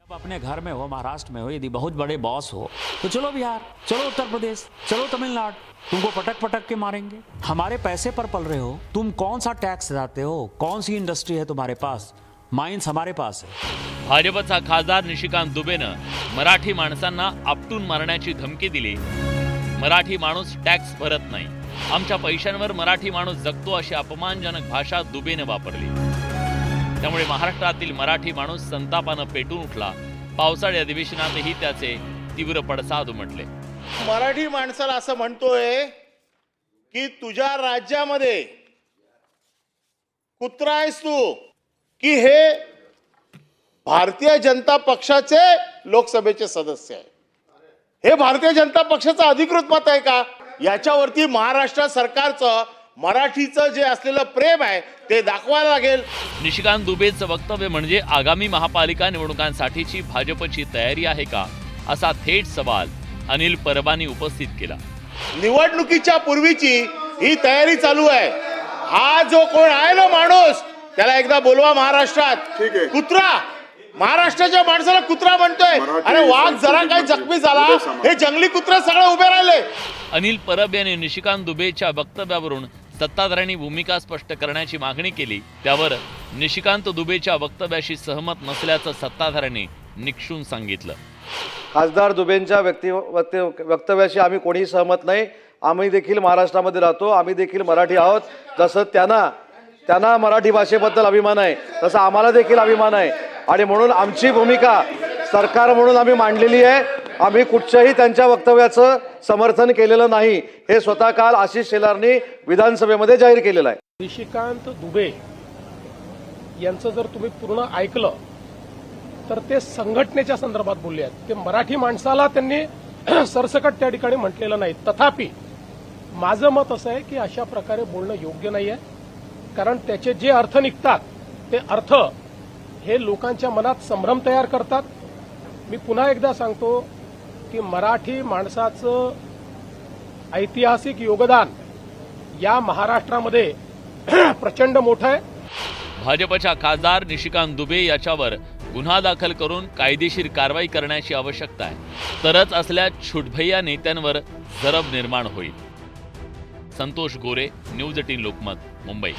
अब अपने घर में हो, महाराष्ट्र में हो, यदि बहुत बड़े बॉस हो तो चलो बिहार, चलो उत्तर प्रदेश, चलो तमिलनाडु, तुमको पटक पटक के मारेंगे। हमारे पैसे पर पल रहे हो, तुम कौन सा टैक्स देते हो, कौन सी इंडस्ट्री है तुम्हारे पास, माइन्स हमारे पास है। भाजपचा खासदार निशिकांत दुबेनं मराठी माणसांना आपटून मारण्याची धमकी दिली। मराठी माणूस टॅक्स भरत नाही, आमच्या पैशांवर मराठी माणूस जगतो अशी अपमानजनक भाषा दुबेनं वापरली। त्यामुळे महाराष्ट्रातील मराठी माणूस संतापानं पेटून उठला। पावसाळी अधिवेशनातही त्याचे तीव्र पडसाद उमटले। मराठी माणसाला असं म्हणतोय की तुझ्या राज्यामध्ये कुत्रा आहेस तू, की हे भारतीय जनता पक्षाचे लोकसभेचे सदस्य आहे। हे भारतीय जनता पक्षाचं अधिकृत मत आहे का? याच्यावरती महाराष्ट्र सरकारचं मराठीचं जे असलेलं प्रेम आहे ते दाखवायला लागेल। निशिकांत दुबेचं वक्तव्य म्हणजे आगामी महापालिका निवडणुकांसाठीची भाजपची तयारी आहे का, असा थेट सवाल अनिल परबांनी उपस्थित केला। निवडणुकीच्या पूर्वीची ही तयारी चालू आहे। हा जो कोण आहे ना माणूस, त्याला एकदा बोलवा महाराष्ट्रात। कुत्रा, महाराष्ट्राच्या माणसाला कुत्रा म्हणतोय। अरे वाघ जरा काही जखमी झाला, हे जंगली कुत्रे सगळे उभे राहिले। अनिल परब यांनी निशिकांत दुबेच्या वक्तव्यावरून सत्ताधाऱ्यांनी भूमिका स्पष्ट करण्याची मागणी केली। त्यावर निशिकांत दुबेच्या वक्तव्याशी सहमत नसल्याचं सत्ताधाऱ्यांनी निक्षून सांगितलं। खासदार दुबेंच्या वक्तव्याशी आम्ही कोणीही सहमत नाही। आम्ही देखील महाराष्ट्रामध्ये राहतो, आम्ही देखील मराठी आहोत। जसं त्यांना मराठी भाषेबद्दल अभिमान आहे, तसं आम्हाला देखील अभिमान आहे आणि म्हणून आमची भूमिका सरकार म्हणून आम्ही मांडलेली आहे। आम्ही कुठच्याही त्यांच्या वक्तव्याचं समर्थन केलेलं नाही, हे स्वतः काल आशिष शेलारनी विधानसभेमध्ये जाहीर केलेलं आहे। निशिकांत दुबे यांचं जर तुम्ही पूर्ण ऐकलं तर ते संघटनेच्या संदर्भात बोलले आहेत। ते मराठी माणसाला त्यांनी सरसकट त्या ठिकाणी म्हटलेलं नाही। तथापि माझं मत असं आहे की अशा प्रकारे बोलणं योग्य नाही आहे, कारण त्याचे जे अर्थ निघतात ते अर्थ हे लोकांच्या मनात संभ्रम तयार करतात। मी पुन्हा एकदा सांगतो की मराठी माणसाचं ऐतिहासिक योगदान या महाराष्ट्रामध्ये प्रचंड मोठं आहे। भाजपच्या खासदार निशिकांत दुबे याच्यावर गुन्हा दाखल करून कायदेशीर कारवाई करण्याची आवश्यकता आहे, तरच असल्या छुटभैया नेत्यांवर जरब निर्माण होईल। संतोष गोरे, न्यूज 18 लोकमत, मुंबई।